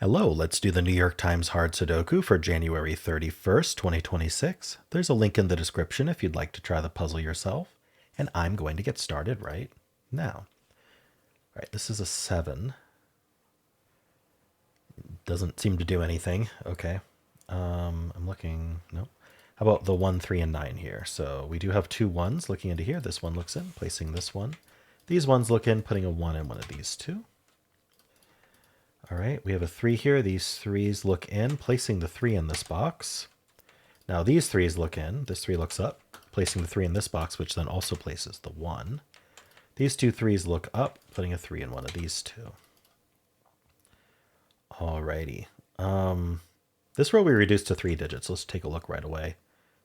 Hello, let's do the New York Times Hard Sudoku for January 31st, 2026. There's a link in the description if you'd like to try the puzzle yourself, and I'm going to get started right now. All right, this is a 7. Doesn't seem to do anything. Okay. I'm looking, no. How about the 1, 3, and 9 here? So we do have two 1s looking into here. This one looks in, placing this one. These ones look in, putting a 1 in one of these two. All right, we have a 3 here. These 3s look in, placing the 3 in this box. Now these 3s look in. This 3 looks up, placing the 3 in this box, which then also places the 1. These two 3s look up, putting a 3 in one of these two. Alrighty. This row we reduced to 3 digits. Let's take a look right away.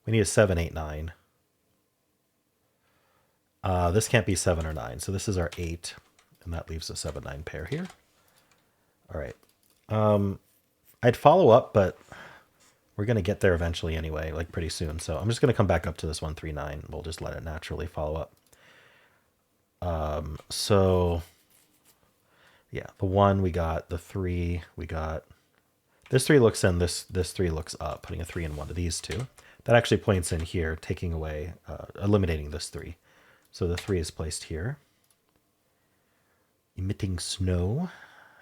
We need a 7, 8, 9. This can't be 7 or 9, so this is our 8, and that leaves a 7, 9 pair here. All right. I'd follow up, but we're going to get there eventually anyway, like pretty soon. So I'm just going to come back up to this 1, 3, 9. We'll just let it naturally follow up. So yeah, the 1 we got, the 3 we got. This 3 looks in, this 3 looks up, putting a 3 in one of these two. That actually points in here, taking away, eliminating this 3. So the 3 is placed here. Emitting snow.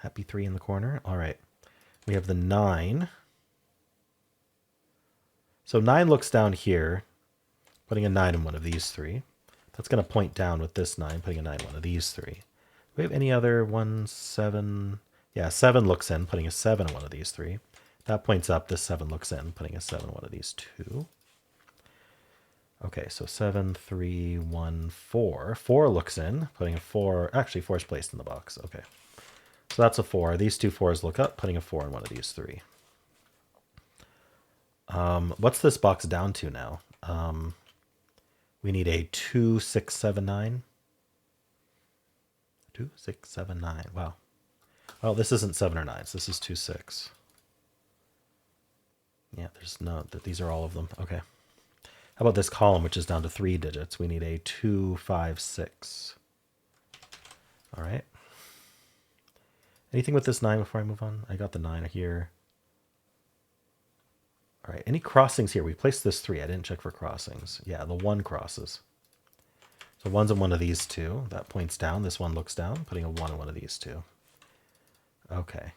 Happy 3 in the corner. All right. We have the 9. So 9 looks down here, putting a 9 in one of these 3. That's going to point down with this 9, putting a 9 in one of these 3. Do we have any other 1, 7? Yeah, 7 looks in, putting a 7 in one of these 3. That points up. This 7 looks in, putting a 7 in one of these 2. Okay, so 7, 3, 1, 4. 4 looks in, putting a 4. Actually, 4 is placed in the box. Okay. So that's a 4. These two 4s look up, putting a 4 in one of these 3. What's this box down to now? We need a 2, 6, 7, 9. 2, 6, 7, 9. Wow. Well, this isn't 7 or 9. So this is 2, 6. Yeah, there's no, these are all of them. Okay. How about this column, which is down to 3 digits? We need a 2, 5, 6. All right. Anything with this 9 before I move on? I got the 9 here. All right, any crossings here? We placed this 3. I didn't check for crossings. Yeah, the 1 crosses. So 1's in one of these two. That points down. This 1 looks down, putting a 1 in one of these two. Okay.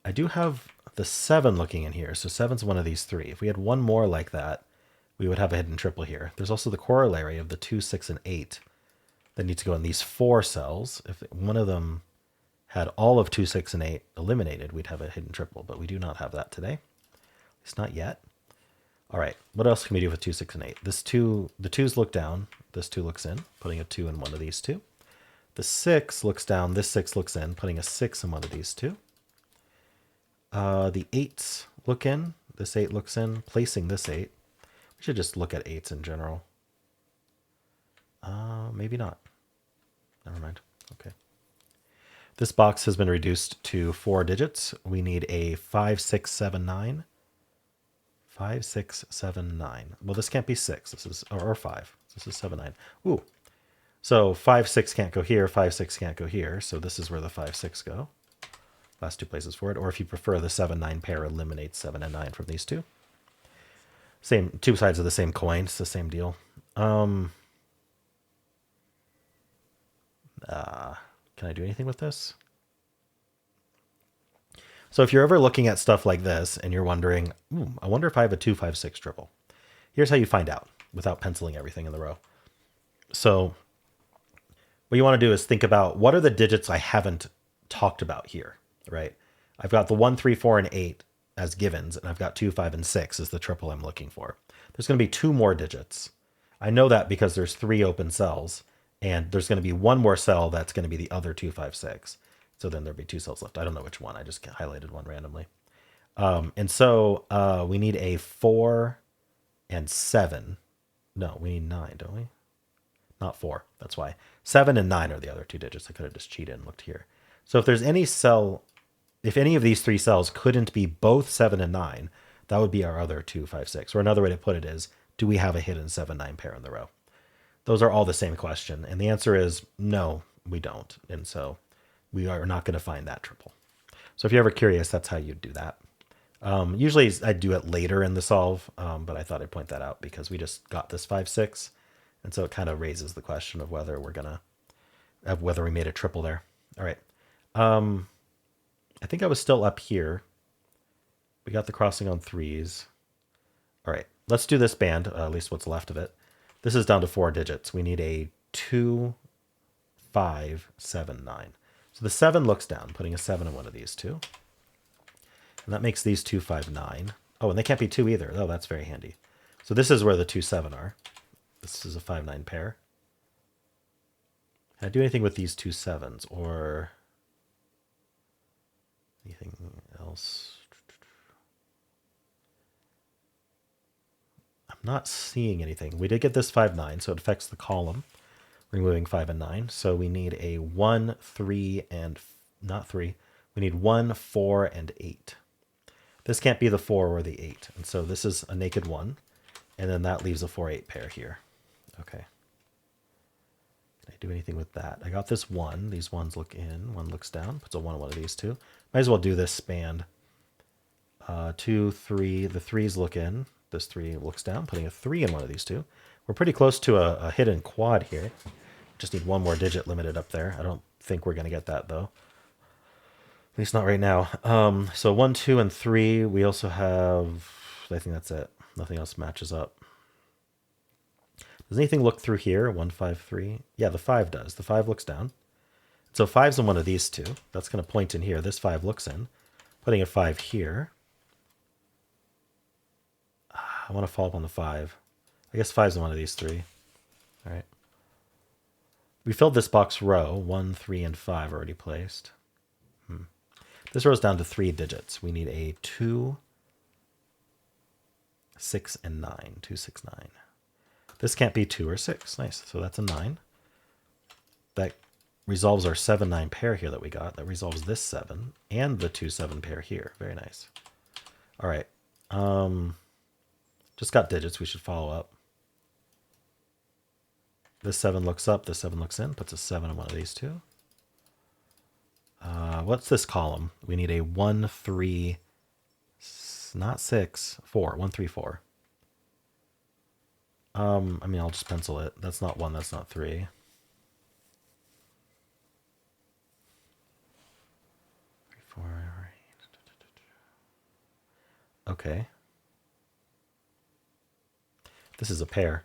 I do have the 7 looking in here. So 7's one of these 3. If we had one more like that, we would have a hidden triple here. There's also the corollary of the 2, 6, and 8 that need to go in these 4 cells. If one of them had all of 2, 6, and 8 eliminated, we'd have a hidden triple, but we do not have that today. At least not yet. All right, what else can we do with 2, 6, and 8? The 2's look down, this 2 looks in, putting a 2 in one of these two. The 6 looks down, this 6 looks in, putting a 6 in one of these two. The 8s look in, this 8 looks in, placing this 8. We should just look at 8s in general. Maybe not. Never mind. Okay. This box has been reduced to 4 digits. We need a 5, 6, 7, 9. 5, 6, 7, 9. Well, this can't be 6. This is or 5. This is 7, 9. Ooh. So 5, 6 can't go here. 5, 6 can't go here. So this is where the 5, 6 go. Last two places for it. Or if you prefer, the 7, 9 pair eliminates 7 and 9 from these two. Same, two sides of the same coin. It's the same deal. Can I do anything with this? So if you're ever looking at stuff like this and you're wondering, I wonder if I have a 2, 5, 6 triple. Here's how you find out without penciling everything in the row. So what you want to do is think about what are the digits I haven't talked about here, right? I've got the 1, 3, 4, and 8 as givens, and I've got 2, 5, and 6 as the triple I'm looking for. There's going to be 2 more digits. I know that because there's 3 open cells, and there's going to be 1 more cell that's going to be the other 2, 5, 6. So then there'll be 2 cells left. I don't know which one. I just highlighted one randomly. And so we need a 4 and 7. No, we need 9, don't we? Not 4. That's why. 7 and 9 are the other 2 digits. I could have just cheated and looked here. So if there's any cell, if any of these 3 cells couldn't be both 7 and 9, that would be our other 2, 5, 6. Or another way to put it is, do we have a hidden 7, 9 pair in the row? Those are all the same question. And the answer is no, we don't. And so we are not going to find that triple. So if you're ever curious, that's how you'd do that. Usually I do it later in the solve, but I thought I'd point that out because we just got this 5, 6. And so it kind of raises the question of whether whether we made a triple there. All right. I think I was still up here. We got the crossing on 3s. All right, let's do this band, at least what's left of it. This is down to 4 digits. We need a 2, 5, 7, 9. So the 7 looks down, putting a 7 in one of these two. And that makes these 2, 5, 9. Oh, and they can't be 2 either. Oh, that's very handy. So this is where the 2, 7 are. This is a 5, 9 pair. Can I do anything with these 2 7s or anything else? I'm not seeing anything. We did get this 5, 9, so it affects the column, removing 5 and 9. So we need a 1, 3, and not 3. We need 1, 4, and 8. This can't be the 4 or the 8. And so this is a naked 1. And then that leaves a 4, 8 pair here. Okay. Can I do anything with that? I got this 1. These 1s look in. 1 looks down. Puts a 1 in one of these two. Might as well do this band. 2, 3. The 3s look in. This 3 looks down, putting a 3 in one of these two. We're pretty close to a hidden quad here. Just need one more digit limited up there. I don't think we're going to get that, though. At least not right now. So 1, 2, and 3. We also have... I think that's it. Nothing else matches up. Does anything look through here? 1, 5, 3. Yeah, the 5 does. The 5 looks down. So 5's in one of these two. That's going to point in here. This 5 looks in. Putting a 5 here. I want to follow up on the 5. I guess 5's in one of these 3. All right. We filled this box row. 1, 3, and 5 already placed. This row's down to 3 digits. We need a 2, 6, and 9. 2, 6, 9. This can't be 2 or 6. Nice. So that's a 9. That resolves our 7, 9 pair here that we got. That resolves this 7 and the 2, 7 pair here. Very nice. All right. Just got digits. We should follow up. This 7 looks up. This 7 looks in. Puts a 7 in one of these two. What's this column? We need a 1, 3, not 6, 4. 1, 3, 4. I mean, I'll just pencil it. That's not 1. That's not 3. 3, 4. Okay. This is a pair.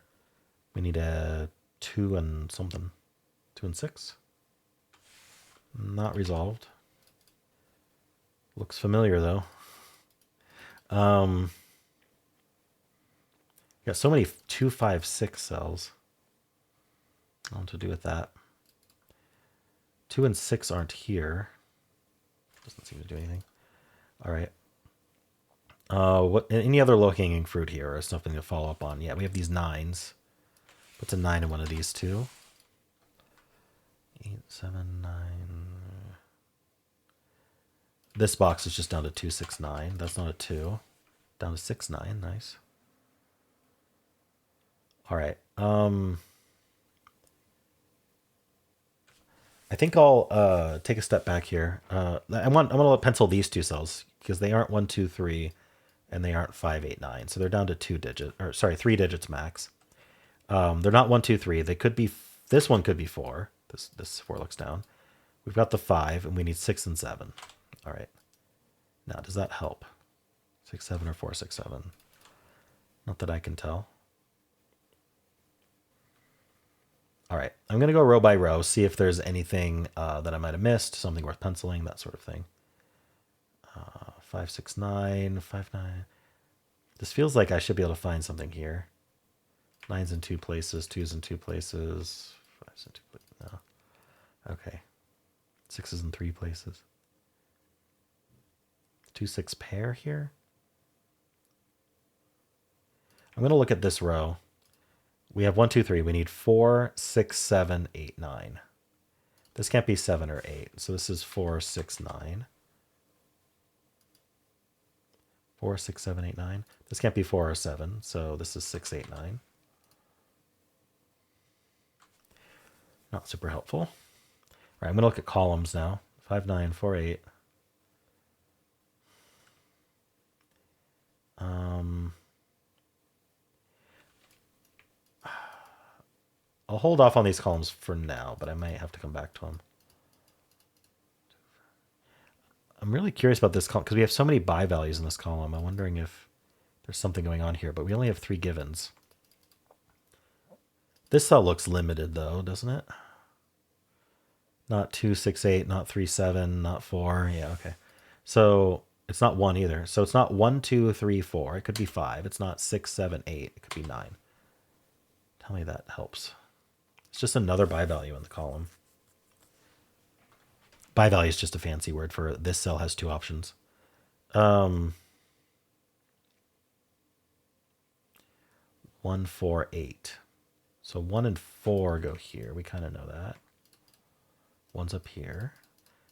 We need a 2 and something. 2 and 6. Not resolved. Looks familiar though. Got so many 2, 5, 6 cells. I don't know what to do with that. 2 and 6 aren't here. Doesn't seem to do anything. All right. What? Any other low-hanging fruit here or something to follow up on? Yeah, we have these 9s. Puts a 9 in one of these two. 8, 7, 9. This box is just down to 2, 6, 9. That's not a 2. Down to 6, 9. Nice. All right. I think I'll take a step back here. I'm gonna pencil these 2 cells because they aren't 1, 2, 3, and they aren't 5, 8, 9. So they're down to 3 digits max. They're not 1, 2, 3. They could be. This one could be 4. This 4 looks down. We've got the 5, and we need 6 and 7. All right. Now, does that help? 6, 7, or 4, 6, 7? Not that I can tell. All right. I'm going to go row by row, see if there's anything that I might have missed, something worth penciling, that sort of thing. 5, 6, 9, 5, 9. This feels like I should be able to find something here. 9's in 2 places, 2's in 2 places, 5's in 2 places. No. Okay. 6 is in 3 places. 2, 6 pair here. I'm going to look at this row. We have 1, 2, 3. We need 4, 6, 7, 8, 9. This can't be 7 or 8. So this is 4, 6, 9. 4, 6, 7, 8, 9. This can't be 4 or 7. So this is 6, 8, 9. Not super helpful. All right, I'm going to look at columns now. 5, 9, 4, 8. I'll hold off on these columns for now, but I might have to come back to them. I'm really curious about this column because we have so many buy values in this column. I'm wondering if there's something going on here, but we only have 3 givens. This cell looks limited though, doesn't it? Not 2, 6, 8, not 3, 7, not 4. Yeah, okay. So it's not 1 either. So it's not 1, 2, 3, 4. It could be 5. It's not 6, 7, 8. It could be 9. Tell me that helps. It's just another buy value in the column. Buy value is just a fancy word for this cell has 2 options. 1, 4, 8. So 1 and 4 go here. We kind of know that. 1's up here.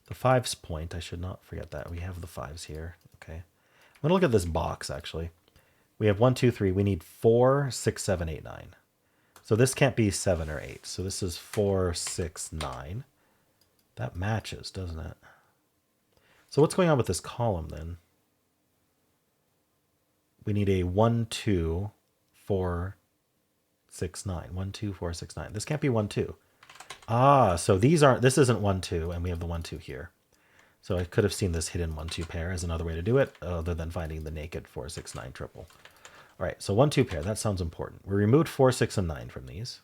The 5's point. I should not forget that. We have the 5's here. Okay. I'm going to look at this box, actually. We have 1, 2, 3. We need 4, 6, 7, 8, 9. So this can't be 7 or 8. So this is 4, 6, 9. That matches, doesn't it? So what's going on with this column then? We need a 1, 2, 4, 6, 9. 1, 2, 4, 6, 9. This can't be 1, 2. Ah, so these aren't, this isn't 1, 2, and we have the 1, 2 here. So I could have seen this hidden 1, 2 pair as another way to do it, other than finding the naked 4, 6, 9 triple. All right, so 1, 2 pair, that sounds important. We removed 4, 6, and 9 from these.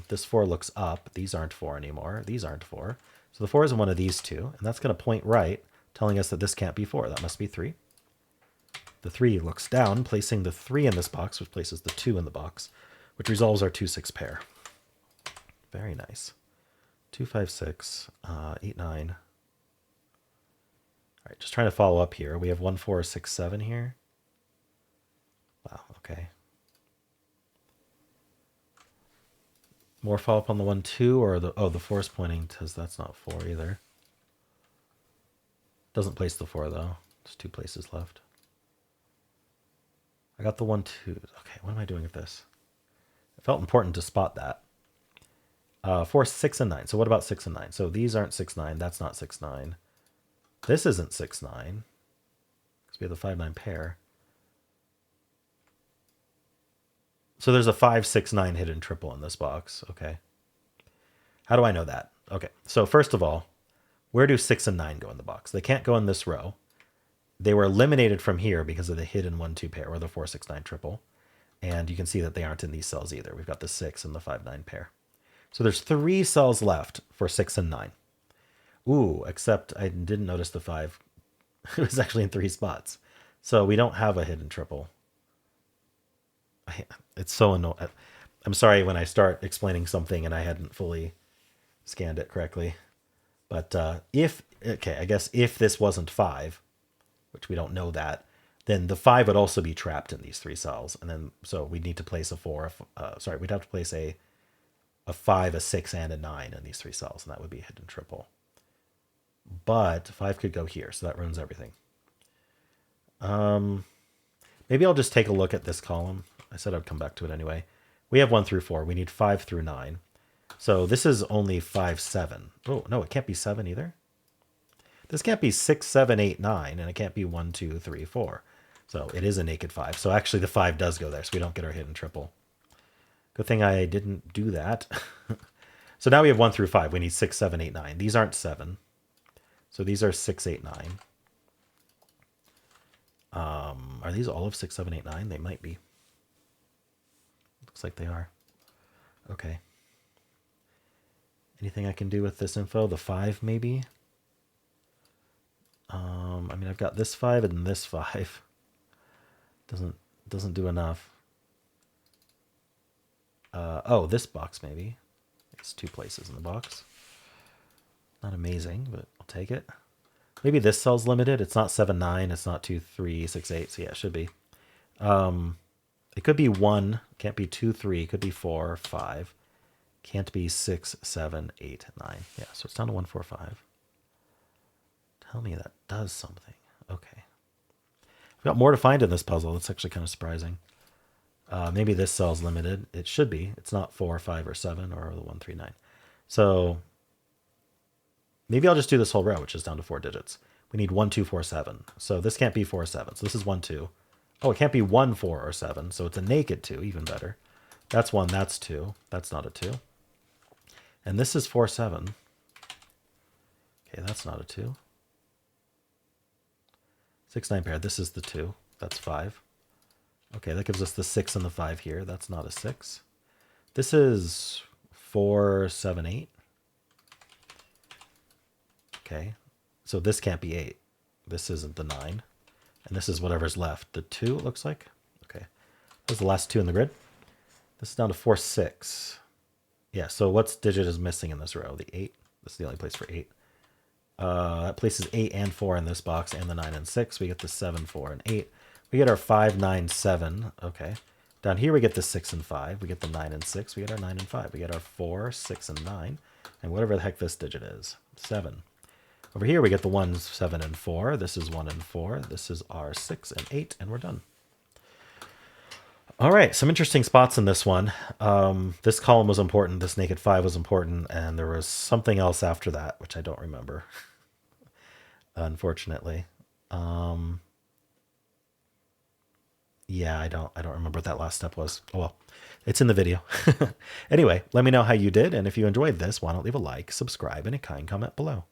This 4 looks up. These aren't 4 anymore. These aren't 4. So the 4 is in one of these two, and that's going to point right, telling us that this can't be 4. That must be 3. The 3 looks down, placing the 3 in this box, which places the 2 in the box, which resolves our 2, 6 pair. Very nice. 2, 5, 6, 8, 9. All right, just trying to follow up here. We have 1, 4, 6, 7 here. Wow, okay. More follow up on the 1, 2, or the, oh, the 4 is pointing to, that's not 4 either. Doesn't place the 4 though. There's 2 places left. I got the 1, 2. Okay, what am I doing with this? It felt important to spot that. 4, 6, and 9. So what about 6 and 9? So these aren't 6, 9. That's not 6, 9. This isn't 6, 9. Because we have the 5, 9 pair. So there's a 5, 6, 9 hidden triple in this box. Okay. How do I know that? Okay. So first of all, where do 6 and 9 go in the box? They can't go in this row. They were eliminated from here because of the hidden 1, 2 pair, or the 4, 6, 9 triple. And you can see that they aren't in these cells either. We've got the 6 and the 5, 9 pair. So there's 3 cells left for 6 and 9. Ooh, except I didn't notice the 5. It was actually in 3 spots. So we don't have a hidden triple. It's so annoying. I'm sorry when I start explaining something and I hadn't fully scanned it correctly. But okay, I guess if this wasn't 5, which we don't know that, then the 5 would also be trapped in these 3 cells. And then, so we'd need to place a 4, we'd have to place a 5, a 6, and a 9 in these 3 cells, and that would be a hidden triple. But 5 could go here, so that ruins everything. Maybe I'll just take a look at this column. I said I'd come back to it anyway. We have 1 through 4. We need 5 through 9. So this is only 5, 7. Oh, no, it can't be 7 either. This can't be 6, 7, 8, 9, and it can't be 1, 2, 3, 4. So it is a naked 5. So actually the 5 does go there, so we don't get our hidden triple. Good thing I didn't do that. So now we have 1 through 5. We need 6, 7, 8, 9. These aren't 7. So these are 6, 8, 9. Are these all of 6, 7, 8, 9? They might be. Looks like they are. Okay. Anything I can do with this info? The 5 maybe? I mean, I've got this 5 and this 5. Doesn't do enough. Oh, this box maybe. It's 2 places in the box. Not amazing, but I'll take it. Maybe this cell's limited. It's not 7, 9. It's not 2, 3, 6, 8. So yeah, it should be. It could be 1. Can't be 2, 3. Could be 4, 5. Can't be 6, 7, 8, 9. Yeah, so it's down to 1, 4, 5. Tell me that does something. Okay. I've got more to find in this puzzle. That's actually kind of surprising. Maybe this cell's limited. It should be. It's not 4, 5, or 7, or the 1, 3, 9. So Maybe I'll just do this whole row, which is down to 4 digits. We need 1, 2, 4, 7. So this can't be 4, 7. So this is 1, 2. Oh, it can't be 1, 4, or 7. So it's a naked 2, even better. That's 1, that's 2. That's not a 2. And this is 4, 7. Okay, that's not a 2. 6, 9 pair. This is the 2. That's 5. Okay, that gives us the 6 and the 5 here. That's not a 6. This is 4, 7, 8. Okay, so this can't be 8. This isn't the 9. And this is whatever's left. The 2, it looks like. Okay, that's the last 2 in the grid. This is down to 4, 6. Yeah, so what digit is missing in this row? The 8. This is the only place for 8. That places 8 and 4 in this box, and the 9 and 6. We get the 7, 4, and 8. We get our 5, 9, 7. Okay. Down here we get the 6 and 5. We get the 9 and 6. We get our 9 and 5. We get our 4, 6, and 9. And whatever the heck this digit is. 7. Over here we get the 1, 7, and 4. This is 1 and 4. This is our 6 and 8. And we're done. All right, some interesting spots in this one. This column was important. This naked 5 was important. And there was something else after that, which I don't remember. Unfortunately. Yeah, I don't remember what that last step was. Oh, well, it's in the video. Anyway, let me know how you did. And if you enjoyed this, why don't leave a like, subscribe, and a kind comment below.